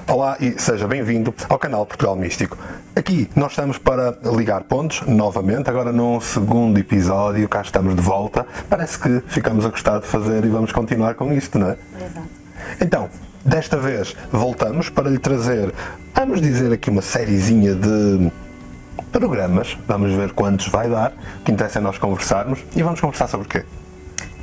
Olá e seja bem-vindo ao canal Portugal Místico. Aqui nós estamos para ligar pontos, novamente, agora num segundo episódio, cá estamos de volta. Parece que ficamos a gostar de fazer e vamos continuar com isto, não é? Exato. Então, desta vez voltamos para lhe trazer, vamos dizer aqui uma sériezinha de programas, vamos ver quantos vai dar, o que interessa é nós conversarmos e vamos conversar sobre o quê?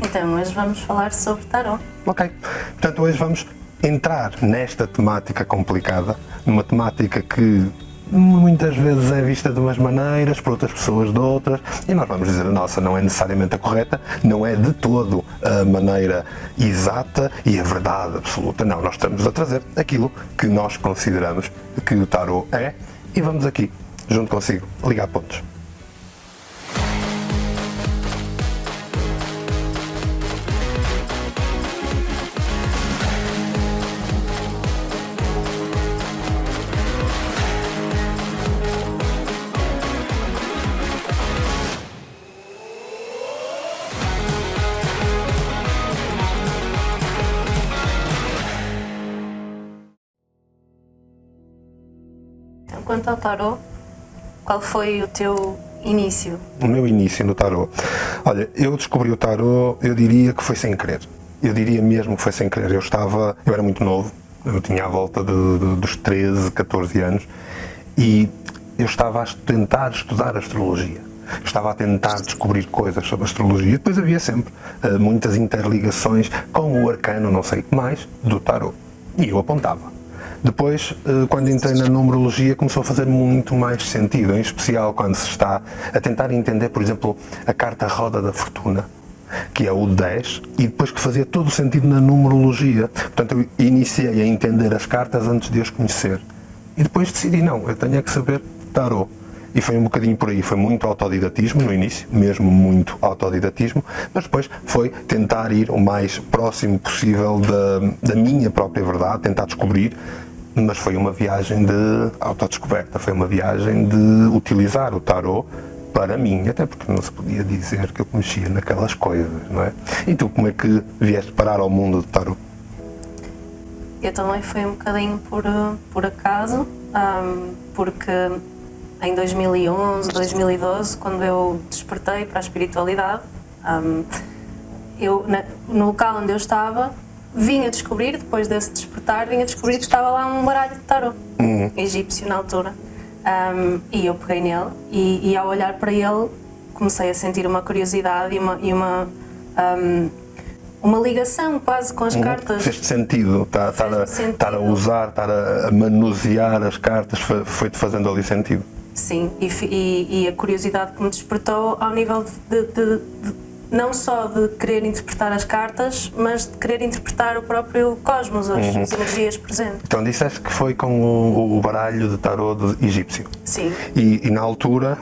Então, hoje vamos falar sobre tarot. Ok, portanto hoje vamos entrar nesta temática complicada, numa temática que muitas vezes é vista de umas maneiras, por outras pessoas de outras, e nós vamos dizer a nossa, não é necessariamente a correta, não é de todo a maneira exata e a verdade absoluta, não, nós estamos a trazer aquilo que nós consideramos que o tarot é, e vamos aqui, junto consigo, ligar pontos. Quanto ao tarot, qual foi o teu início? O meu início no tarot. Olha, eu descobri o tarot, eu diria que foi sem querer. Eu diria mesmo que foi sem querer. Eu era muito novo, eu tinha à volta dos 13, 14 anos e eu estava a tentar estudar astrologia. Eu estava a tentar descobrir coisas sobre astrologia e depois havia sempre muitas interligações com o arcano, não sei o que mais, do tarot. E eu apontava. Depois, quando entrei na numerologia, começou a fazer muito mais sentido, em especial quando se está a tentar entender, por exemplo, a carta Roda da Fortuna, que é o 10, e depois que fazia todo o sentido na numerologia. Portanto, eu iniciei a entender as cartas antes de as conhecer. E depois decidi, não, eu tenho que saber tarot. E foi um bocadinho por aí, foi muito autodidatismo no início, mesmo muito autodidatismo, mas depois foi tentar ir o mais próximo possível da minha própria verdade, tentar descobrir, mas foi uma viagem de autodescoberta, foi uma viagem de utilizar o tarot para mim, até porque não se podia dizer que eu mexia naquelas coisas, não é? E tu, como é que vieste parar ao mundo do tarot? Eu também fui um bocadinho por acaso, porque em 2011, 2012, quando eu despertei para a espiritualidade, no local onde eu estava, vim a descobrir, depois desse despertar, vim a descobrir que estava lá um baralho de tarot, egípcio na altura. E eu peguei nele e ao olhar para ele comecei a sentir uma curiosidade e uma ligação quase com as cartas. Fez-te sentido, estar a usar, estar a manusear as cartas, foi-te fazendo ali sentido? Sim, e a curiosidade que me despertou ao nível de não só de querer interpretar as cartas, mas de querer interpretar o próprio cosmos, as energias presentes. Então disseste que foi com o baralho de tarot egípcio. Sim. E na altura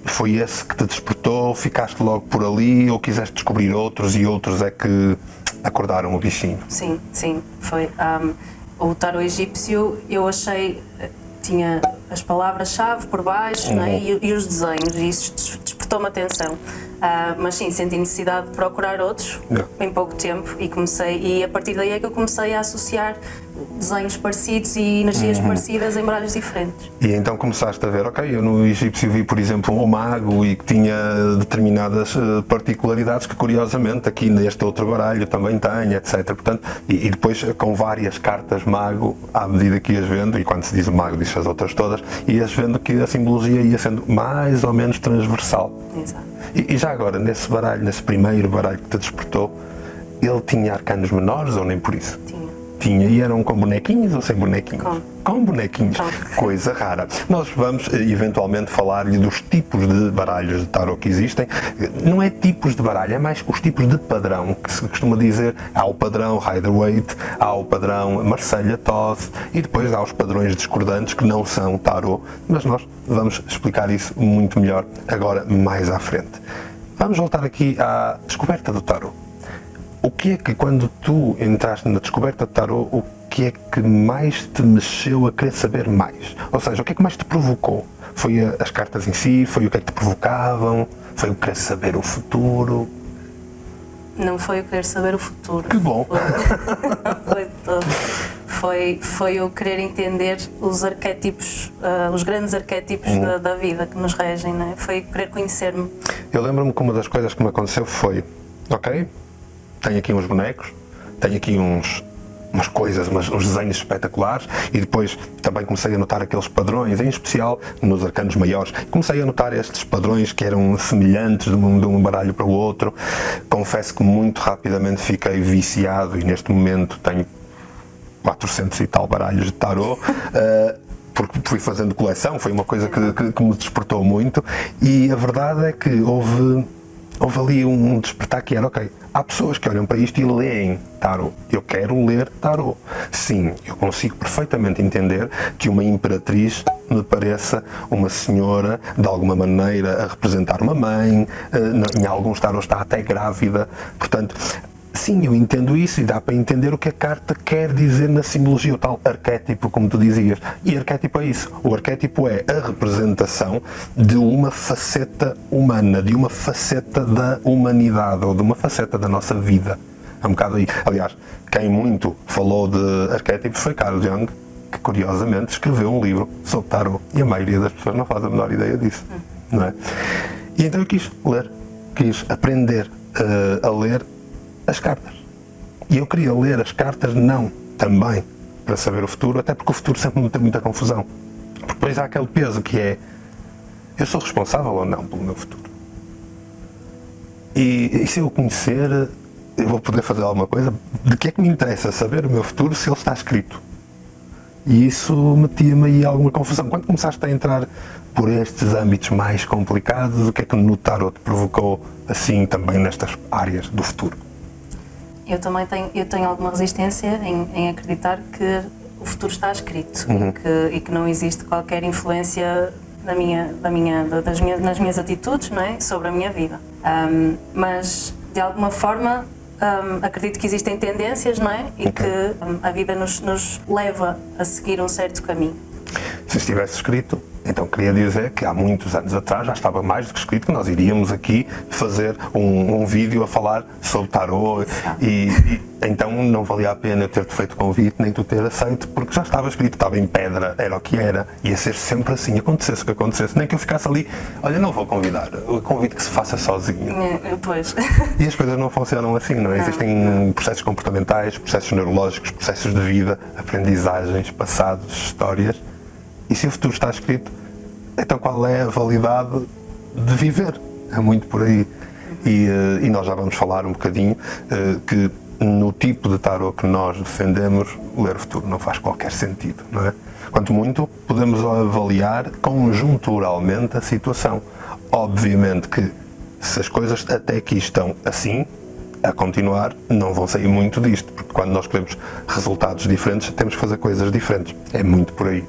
foi esse que te despertou, ficaste logo por ali ou quiseste descobrir outros e outros é que acordaram o bichinho? Sim, foi. O tarot egípcio eu achei, tinha as palavras-chave por baixo, não é? E os desenhos, e isso despertou-me atenção. Mas sim, senti necessidade de procurar outros em pouco tempo e a partir daí é que eu comecei a associar desenhos parecidos e energias parecidas em baralhos diferentes. E então começaste a ver, ok, eu no egípcio vi, por exemplo, um mago e que tinha determinadas particularidades que curiosamente aqui neste outro baralho também tem, etc. Portanto, e depois com várias cartas mago, à medida que ias vendo, e quando se diz o mago diz as outras todas, ias vendo que a simbologia ia sendo mais ou menos transversal. Exato. E já agora, nesse baralho, nesse primeiro baralho que te despertou, ele tinha arcanos menores ou nem por isso? Tinha, e eram com bonequinhos ou sem bonequinhos? Com bonequinhos, coisa rara. Nós vamos eventualmente falar-lhe dos tipos de baralhos de tarot que existem. Não é tipos de baralho, é mais os tipos de padrão, que se costuma dizer. Há o padrão Rider-Waite, há o padrão Marselha-Toth e depois há os padrões discordantes que não são tarot, mas nós vamos explicar isso muito melhor agora mais à frente. Vamos voltar aqui à descoberta do tarot. O que é que, quando tu entraste na descoberta de tarot, o que é que mais te mexeu a querer saber mais? Ou seja, o que é que mais te provocou? Foi as cartas em si? Foi o que é que te provocavam? Foi o querer saber o futuro? Não foi o querer saber o futuro. Que bom! foi eu querer entender os arquétipos, os grandes arquétipos da vida que nos regem, não é? Foi querer conhecer-me. Eu lembro-me que uma das coisas que me aconteceu foi, ok, tenho aqui uns bonecos, tenho aqui umas coisas, uns desenhos espetaculares, e depois também comecei a notar aqueles padrões, em especial nos arcanos maiores. Comecei a notar estes padrões que eram semelhantes de um baralho para o outro. Confesso que muito rapidamente fiquei viciado e neste momento tenho 400 e tal baralhos de tarô, porque fui fazendo coleção, foi uma coisa que me despertou muito, e a verdade é que houve ali um despertar que era, ok, há pessoas que olham para isto e leem tarô. Eu quero ler tarô. Sim, eu consigo perfeitamente entender que uma imperatriz me pareça uma senhora, de alguma maneira, a representar uma mãe, em alguns tarôs está até grávida, portanto, sim, eu entendo isso e dá para entender o que a carta quer dizer na simbologia, o tal arquétipo, como tu dizias. E arquétipo é isso. O arquétipo é a representação de uma faceta humana, de uma faceta da humanidade ou de uma faceta da nossa vida. É um bocado aí. Aliás, quem muito falou de arquétipos foi Carl Jung, que curiosamente escreveu um livro sobre tarô. E a maioria das pessoas não faz a menor ideia disso. Não é? E então eu quis ler, quis aprender a ler as cartas. E eu queria ler as cartas não também para saber o futuro, até porque o futuro sempre me tem muita confusão. Porque depois há aquele peso que é, eu sou responsável ou não pelo meu futuro? E se eu conhecer, eu vou poder fazer alguma coisa? De que é que me interessa saber o meu futuro se ele está escrito? E isso metia-me aí alguma confusão. Quando começaste a entrar por estes âmbitos mais complicados, o que é que no tarot te provocou assim também nestas áreas do futuro? Eu tenho alguma resistência em acreditar que o futuro está escrito e que não existe qualquer influência nas minhas atitudes, não é? Sobre a minha vida. Mas, de alguma forma, acredito que existem tendências, não é? E que a vida nos leva a seguir um certo caminho. Se estivesse escrito, então queria dizer que há muitos anos atrás já estava mais do que escrito que nós iríamos aqui fazer um vídeo a falar sobre tarô e então não valia a pena eu ter-te feito o convite nem tu ter aceito, porque já estava escrito, estava em pedra, era o que era, ia ser sempre assim, acontecesse o que acontecesse, nem que eu ficasse ali, olha, não vou convidar, eu convido que se faça sozinho. Pois. E as coisas não funcionam assim, não é? Existem processos comportamentais, processos neurológicos, processos de vida, aprendizagens, passados, histórias. E se o futuro está escrito, então qual é a validade de viver? É muito por aí. E nós já vamos falar um bocadinho que no tipo de tarô que nós defendemos, ler o futuro não faz qualquer sentido, não é? Quanto muito, podemos avaliar conjunturalmente a situação. Obviamente que se as coisas até aqui estão assim, a continuar, não vão sair muito disto, porque quando nós queremos resultados diferentes, temos que fazer coisas diferentes. É muito por aí.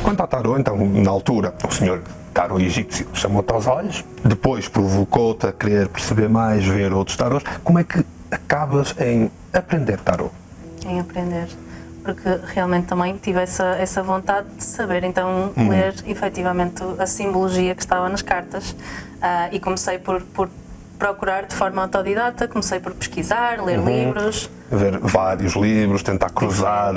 Quanto ao tarô, então, na altura, o senhor tarô egípcio chamou-te aos olhos, depois provocou-te a querer perceber mais, ver outros tarôs. Como é que acabas em aprender tarô? Em aprender, porque realmente também tive essa vontade de saber, então, ler efetivamente a simbologia que estava nas cartas e comecei por procurar de forma autodidata, comecei por pesquisar, ler livros. Ver vários livros, tentar cruzar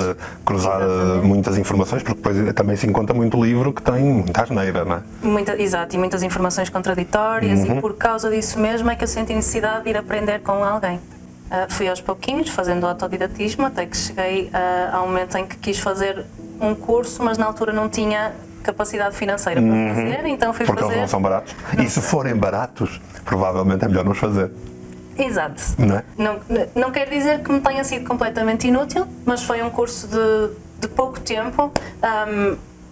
muitas informações, porque depois também se encontra muito livro que tem muita asneira, não é? Exato, e muitas informações contraditórias e por causa disso mesmo é que eu senti necessidade de ir aprender com alguém. Fui aos pouquinhos, fazendo autodidatismo, até que cheguei a um momento em que quis fazer um curso, mas na altura não tinha capacidade financeira para fazer, então fui porque fazer... Porque eles não são baratos. E se forem baratos, provavelmente é melhor não os fazer. Exato. Não é? Não quer dizer que me tenha sido completamente inútil, mas foi um curso de pouco tempo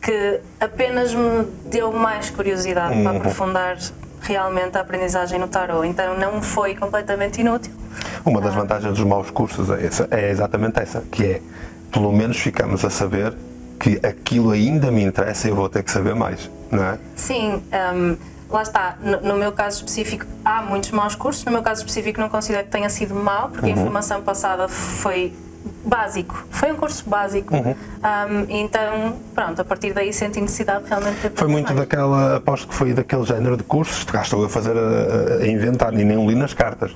que apenas me deu mais curiosidade para aprofundar realmente a aprendizagem no tarô, então não foi completamente inútil. Uma das vantagens dos maus cursos é exatamente essa, que é, pelo menos ficamos a saber que aquilo ainda me interessa e eu vou ter que saber mais, não é? Sim, lá está, no meu caso específico há muitos maus cursos, no meu caso específico não considero que tenha sido mau, porque a informação passada foi básico, foi um curso básico. Então, pronto, a partir daí senti necessidade de realmente ter Foi muito mais. daquela, aposto que foi daquele género de cursos, cá estou a fazer, a inventar, e nem li nas cartas.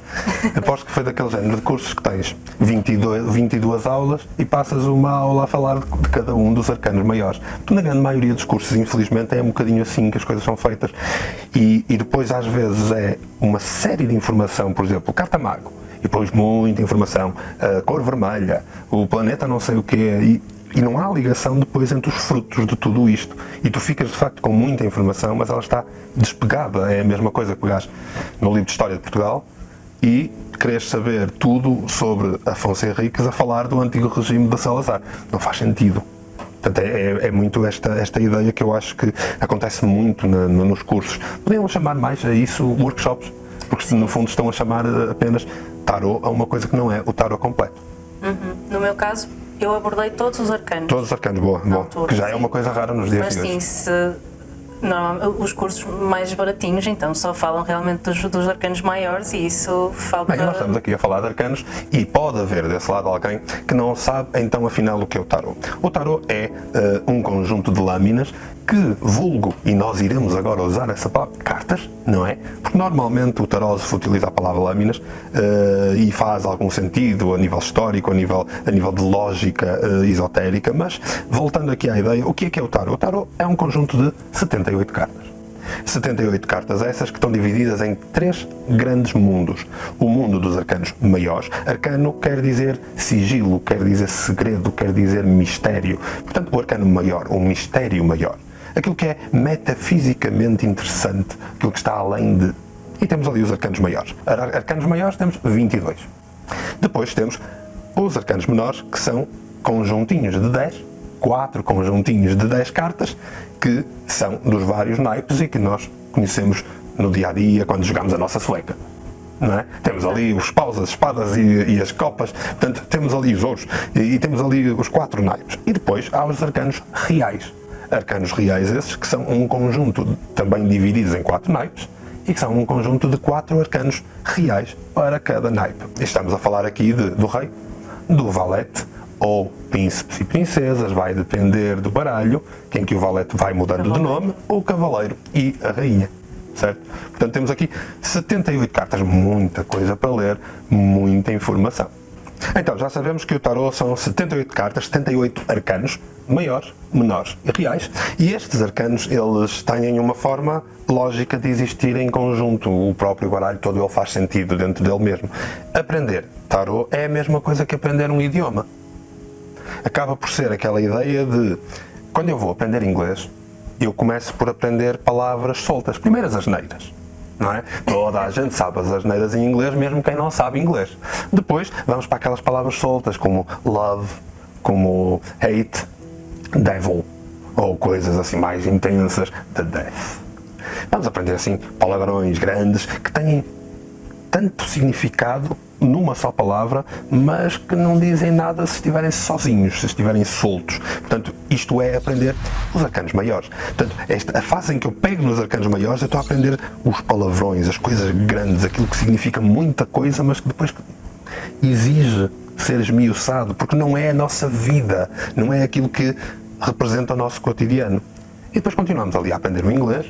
Aposto que foi daquele género de cursos que tens 22 aulas e passas uma aula a falar de cada um dos arcanos maiores. Porque na grande maioria dos cursos, infelizmente, é um bocadinho assim que as coisas são feitas. E depois, às vezes, é uma série de informação, por exemplo, carta mago. E depois muita informação, a cor vermelha, o planeta não sei o quê, e não há ligação depois entre os frutos de tudo isto. E tu ficas de facto com muita informação, mas ela está despegada. É a mesma coisa que pegares no livro de História de Portugal e queres saber tudo sobre Afonso Henriques a falar do antigo regime de Salazar. Não faz sentido. Portanto, é muito esta ideia que eu acho que acontece muito nos cursos. Podiam chamar mais a isso workshops, porque no fundo estão a chamar apenas tarot a uma coisa que não é o tarot completo. No meu caso, eu abordei todos os arcanos. Todos os arcanos, boa, altura, que já é sim. uma coisa rara nos dias Mas de hoje. sim, os cursos mais baratinhos, então só falam realmente dos arcanos maiores e isso falta... Bem, nós estamos aqui a falar de arcanos e pode haver desse lado alguém que não sabe então afinal o que é o tarot. O tarot é um conjunto de lâminas que, vulgo, e nós iremos agora usar essa palavra, cartas, não é? Porque normalmente o tarósofo utiliza a palavra lâminas e faz algum sentido a nível histórico, a nível de lógica esotérica, mas voltando aqui à ideia, o que é o tarot? O tarot é um conjunto de 78 cartas. 78 cartas essas que estão divididas em 3 grandes mundos. O mundo dos arcanos maiores. Arcano quer dizer sigilo, quer dizer segredo, quer dizer mistério. Portanto, o arcano maior, o mistério maior. Aquilo que é metafisicamente interessante, aquilo que está além de... E temos ali os arcanos maiores. Arcanos maiores temos 22. Depois temos os arcanos menores, que são conjuntinhos de 10, 4 conjuntinhos de 10 cartas, que são dos vários naipes e que nós conhecemos no dia-a-dia, quando jogamos a nossa sueca. Não é? Temos ali os paus, as espadas e as copas, portanto, temos ali os ouros e temos ali os 4 naipes. E depois há os arcanos reais. Arcanos reais esses, que são um conjunto também divididos em 4 naipes, e que são um conjunto de 4 arcanos reais para cada naipe. Estamos a falar aqui do rei, do valete, ou príncipes e princesas, vai depender do baralho, em que o valete vai mudando de nome, o cavaleiro e a rainha, certo? Portanto, temos aqui 78 cartas, muita coisa para ler, muita informação. Então, já sabemos que o tarot são 78 cartas, 78 arcanos, maiores, menores e reais, e estes arcanos, eles têm uma forma lógica de existir em conjunto, o próprio baralho todo ele faz sentido dentro dele mesmo. Aprender tarot é a mesma coisa que aprender um idioma. Acaba por ser aquela ideia de, quando eu vou aprender inglês, eu começo por aprender palavras soltas, primeiro as asneiras. Não é? Toda a gente sabe as asneiras em inglês, mesmo quem não sabe inglês. Depois vamos para aquelas palavras soltas como love, como hate, devil, ou coisas assim mais intensas, the death. Vamos aprender assim palavrões grandes que têm tanto significado numa só palavra, mas que não dizem nada se estiverem sozinhos, se estiverem soltos. Portanto, isto é aprender os arcanos maiores. Portanto, a fase em que eu pego nos arcanos maiores, eu estou a aprender os palavrões, as coisas grandes, aquilo que significa muita coisa, mas que depois exige ser esmiuçado, porque não é a nossa vida, não é aquilo que representa o nosso cotidiano. E depois continuamos ali a aprender o inglês,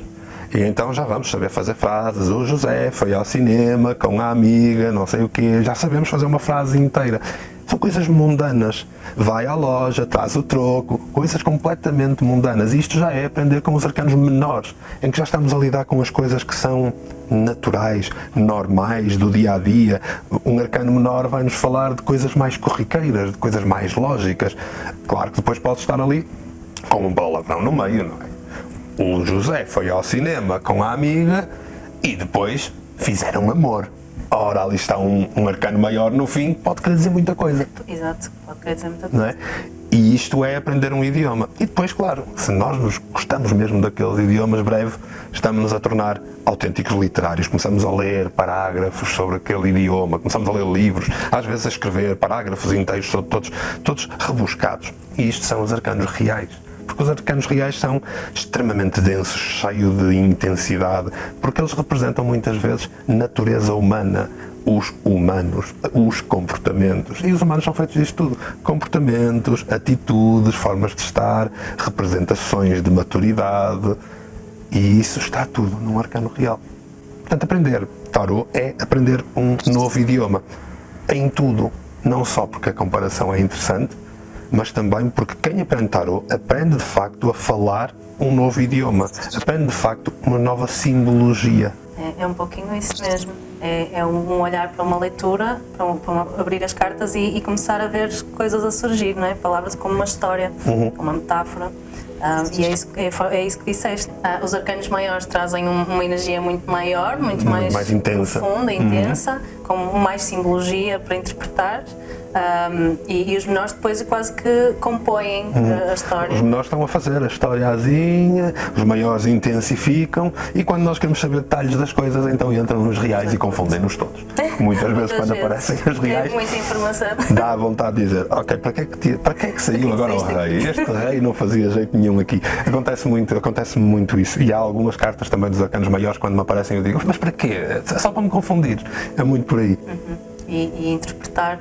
e então já vamos saber fazer frases. O José foi ao cinema com a amiga, não sei o quê, já sabemos fazer uma frase inteira. São coisas mundanas. Vai à loja, traz o troco, coisas completamente mundanas. Isto já é aprender com os arcanos menores, em que já estamos a lidar com as coisas que são naturais, normais, do dia-a-dia. Um arcano menor vai-nos falar de coisas mais corriqueiras, de coisas mais lógicas. Claro que depois pode estar ali com um palavrão no meio, não é? O José foi ao cinema com a amiga e depois fizeram amor. Ora, ali está um arcano maior no fim, pode querer dizer muita coisa. Exato, pode querer dizer muita Não coisa. é? E isto é aprender um idioma. E depois, claro, se nós nos gostamos mesmo daqueles idiomas, breve, estamos-nos a tornar autênticos literários. Começamos a ler parágrafos sobre aquele idioma, começamos a ler livros, às vezes a escrever parágrafos inteiros, todos rebuscados. E isto são os arcanos reais. porque os arcanos reais são extremamente densos, cheios de intensidade, porque eles representam muitas vezes natureza humana, os humanos, os comportamentos. E os humanos são feitos disto tudo. Comportamentos, atitudes, formas de estar, representações de maturidade. E isso está tudo num arcano real. Portanto, aprender tarot é aprender um novo idioma. Em tudo. Não só porque a comparação é interessante, mas também porque quem aprende tarot aprende de facto a falar um novo idioma. Aprende de facto uma nova simbologia. É um pouquinho isso mesmo. É um olhar para uma leitura, para abrir as cartas e começar a ver coisas a surgir, não é? Palavras como uma história, como uma metáfora. E é isso que disseste. Os arcanos maiores trazem uma energia muito maior, muito mais intensa. Profunda, intensa, com mais simbologia para interpretar. E os menores depois quase que compõem a história. Os menores estão a fazer a historiazinha, os maiores intensificam, e quando nós queremos saber detalhes das coisas, então entram nos reais e confundem-nos todos. Muitas vezes quando aparecem os reais, muita informação. dá a vontade de dizer, ok, para que é que saiu agora o rei? Este rei não fazia jeito nenhum aqui. Acontece muito isso. E há algumas cartas também dos arcanos maiores, quando me aparecem eu digo, mas para quê? Só para me confundir. É muito por aí. E interpretar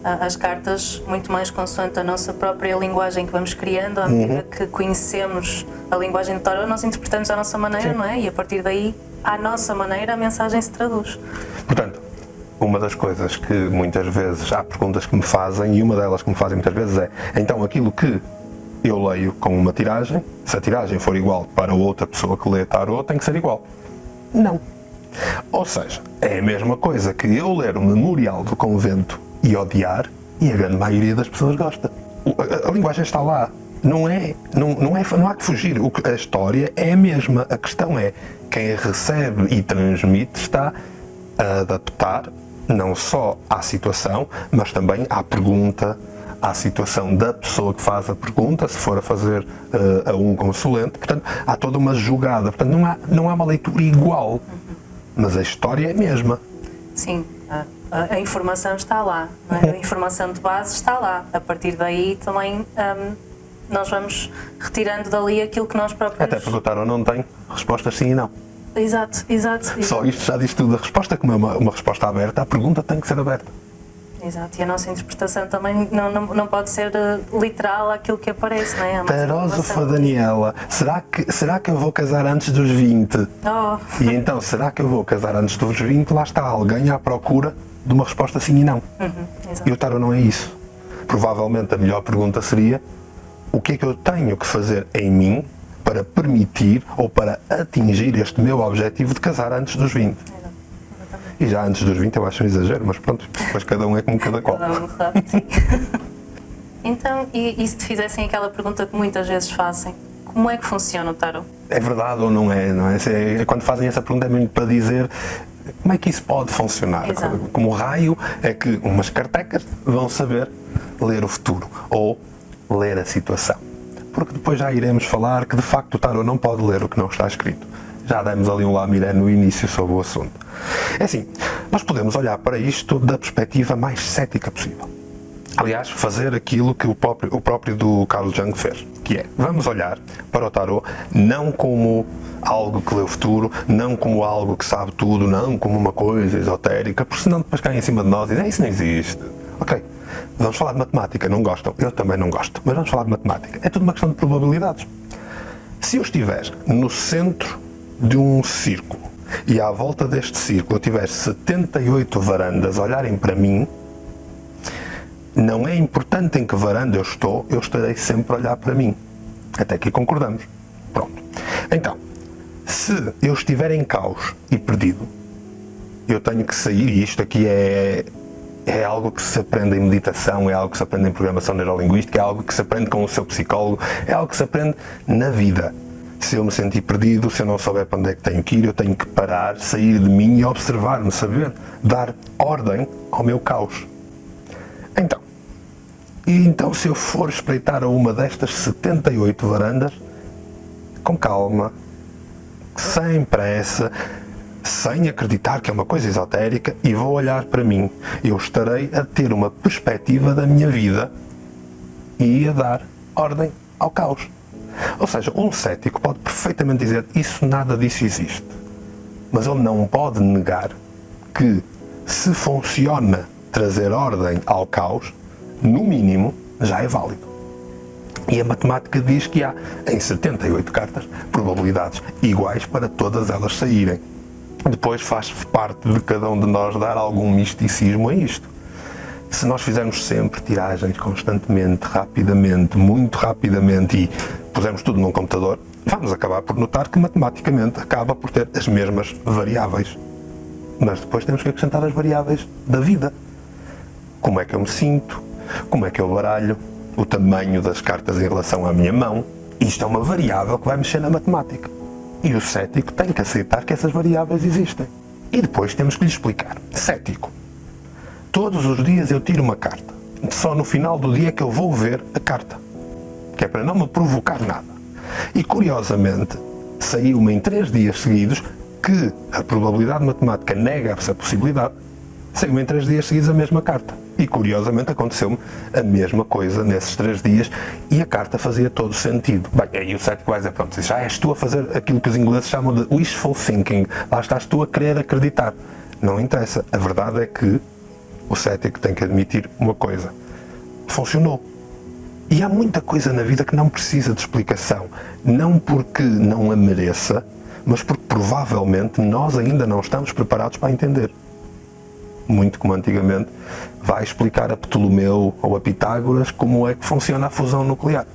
as cartas muito mais consoante a nossa própria linguagem que vamos criando, à medida que conhecemos a linguagem de tarot, nós interpretamos à nossa maneira, Sim. não é? E a partir daí, à nossa maneira, a mensagem se traduz. Portanto, uma das coisas que muitas vezes há perguntas que me fazem, e uma delas que me fazem muitas vezes é, então aquilo que eu leio com uma tiragem, se a tiragem for igual para outra pessoa que lê tarot, tem que ser igual. Não. Ou seja, é a mesma coisa que eu ler o Memorial do Convento e odiar, e a grande maioria das pessoas gosta. A linguagem está lá. Não há que fugir. A história é a mesma. A questão é, quem recebe e transmite está a adaptar não só à situação, mas também à pergunta, à situação da pessoa que faz a pergunta, se for a fazer a um consulente. Portanto, há toda uma jogada. Portanto, não há uma leitura igual, mas a história é a mesma. Sim. A informação está lá, não é? A informação de base está lá. A partir daí também nós vamos retirando dali aquilo que nós próprios... Até porque o tarot não tem respostas sim e não. Exato. Só isto já diz tudo. A resposta, como é uma resposta aberta, a pergunta tem que ser aberta. Exato, e a nossa interpretação também não pode ser literal aquilo que aparece, não é? Tarósofa Daniela, será que eu vou casar antes dos 20? Oh. E então, será que eu vou casar antes dos 20? Lá está alguém à procura de uma resposta sim e não. Exato. E o tarot não é isso. Provavelmente a melhor pergunta seria, o que é que eu tenho que fazer em mim para permitir ou para atingir este meu objetivo de casar antes dos 20? E já antes dos 20 eu acho um exagero, mas pronto, depois cada um é como cada qual. Cada um sabe, sim. Então, e se te fizessem aquela pergunta que muitas vezes fazem, como é que funciona o tarot? É verdade ou não é? Não é? Quando fazem essa pergunta é mesmo para dizer como é que isso pode funcionar. Exato. Como raio é que umas cartecas vão saber ler o futuro ou ler a situação. Porque depois já iremos falar que de facto o tarot não pode ler o que não está escrito. Já demos ali um lamiré no início sobre o assunto. É assim, nós podemos olhar para isto da perspectiva mais cética possível. Aliás, fazer aquilo que o próprio do Carl Jung fez, que é, vamos olhar para o tarot não como algo que lê o futuro, não como algo que sabe tudo, não como uma coisa esotérica, porque senão depois caem em cima de nós e dizem, isso não existe. Ok, vamos falar de matemática, não gostam? Eu também não gosto, mas vamos falar de matemática. É tudo uma questão de probabilidades. Se eu estiver no centro de um círculo e à volta deste círculo eu tiver 78 varandas a olharem para mim, não é importante em que varanda eu estarei sempre a olhar para mim. Até aqui concordamos. Pronto. Então, se eu estiver em caos e perdido, eu tenho que sair, e isto aqui é algo que se aprende em meditação, é algo que se aprende em programação neurolinguística, é algo que se aprende com o seu psicólogo, é algo que se aprende na vida. Se eu me sentir perdido, se eu não souber para onde é que tenho que ir, eu tenho que parar, sair de mim e observar-me, saber dar ordem ao meu caos. Então se eu for espreitar a uma destas 78 varandas, com calma, sem pressa, sem acreditar que é uma coisa esotérica, e vou olhar para mim, eu estarei a ter uma perspectiva da minha vida e a dar ordem ao caos. Ou seja, um cético pode perfeitamente dizer isso, nada disso existe. Mas ele não pode negar que, se funciona trazer ordem ao caos, no mínimo, já é válido. E a matemática diz que há, em 78 cartas, probabilidades iguais para todas elas saírem. Depois faz parte de cada um de nós dar algum misticismo a isto. Se nós fizermos sempre tiragens constantemente, rapidamente, muito rapidamente e pusermos tudo num computador, vamos acabar por notar que matematicamente acaba por ter as mesmas variáveis. Mas depois temos que acrescentar as variáveis da vida. Como é que eu me sinto? Como é que eu baralho? O tamanho das cartas em relação à minha mão? Isto é uma variável que vai mexer na matemática. E o cético tem que aceitar que essas variáveis existem. E depois temos que lhe explicar. Cético. Todos os dias eu tiro uma carta. Só no final do dia é que eu vou ver a carta. Que é para não me provocar nada. E curiosamente, saiu-me em 3 dias seguidos que a probabilidade matemática nega essa possibilidade. Saiu-me em 3 dias seguidos a mesma carta. E curiosamente aconteceu-me a mesma coisa nesses 3 dias e a carta fazia todo sentido. Bem, aí o cético vai dizer, pronto, já és tu a fazer aquilo que os ingleses chamam de wishful thinking. Lá estás tu a querer acreditar. Não interessa. A verdade é que o cético tem que admitir uma coisa. Funcionou. E há muita coisa na vida que não precisa de explicação. Não porque não a mereça, mas porque provavelmente nós ainda não estamos preparados para entender. Muito como antigamente, vai explicar a Ptolomeu ou a Pitágoras como é que funciona a fusão nuclear.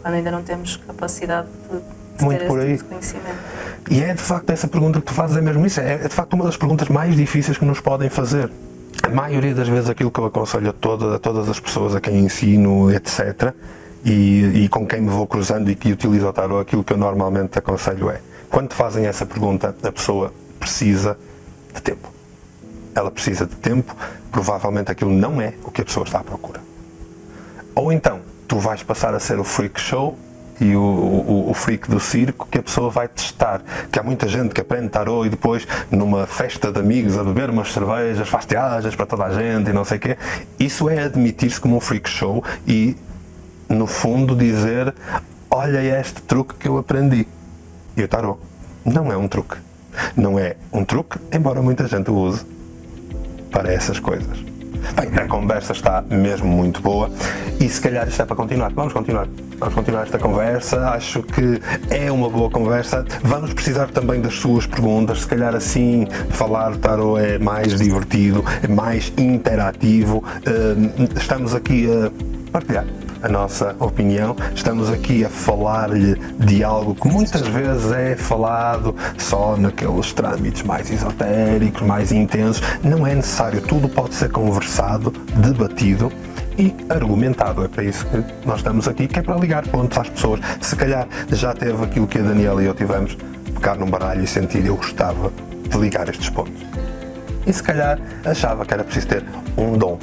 Quando ainda não temos capacidade de Muito ter por esse aí. tipo de conhecimento. E é de facto essa pergunta que tu fazes, é mesmo isso. É de facto uma das perguntas mais difíceis que nos podem fazer. A maioria das vezes aquilo que eu aconselho a todas as pessoas a quem ensino, etc., e com quem me vou cruzando e que utilizo o tarot, aquilo que eu normalmente aconselho é, quando te fazem essa pergunta, a pessoa precisa de tempo. Ela precisa de tempo, provavelmente aquilo não é o que a pessoa está à procura. Ou então, tu vais passar a ser o freak show e o freak do circo que a pessoa vai testar. Que há muita gente que aprende tarot e depois, numa festa de amigos, a beber umas cervejas, faz teagens para toda a gente e não sei o quê. Isso é admitir-se como um freak show e, no fundo, dizer, olha este truque que eu aprendi. E o tarot não é um truque. Não é um truque, embora muita gente o use para essas coisas. Bem, a conversa está mesmo muito boa e se calhar isto é para continuar. Vamos continuar esta conversa. Acho que é uma boa conversa. Vamos precisar também das suas perguntas. Se calhar assim falar tarot é mais divertido, é mais interativo. Estamos aqui a partilhar a nossa opinião, estamos aqui a falar-lhe de algo que muitas vezes é falado só naqueles trâmites mais esotéricos, mais intensos. Não é necessário, tudo pode ser conversado, debatido e argumentado. É para isso que nós estamos aqui, que é para ligar pontos às pessoas. Se calhar já teve aquilo que a Daniela e eu tivemos, pegar num baralho e sentir, eu gostava de ligar estes pontos. E se calhar achava que era preciso ter um dom.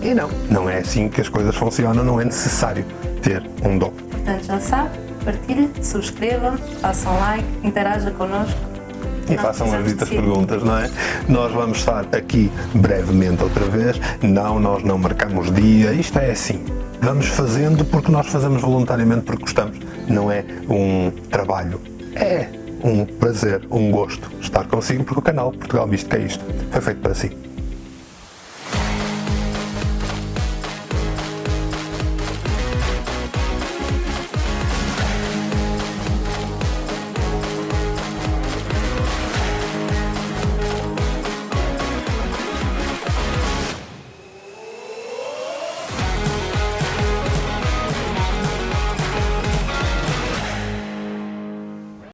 E não é assim que as coisas funcionam, não é necessário ter um dom. Portanto, já sabe, partilhe, subscreva, façam like, interaja connosco. E façam as ditas perguntas, não é? Nós vamos estar aqui brevemente outra vez. Nós não marcamos dia, isto é assim. Vamos fazendo porque nós fazemos voluntariamente porque gostamos. Não é um trabalho, é um prazer, um gosto estar consigo porque o canal Portugal Místico é isto. Foi feito para si.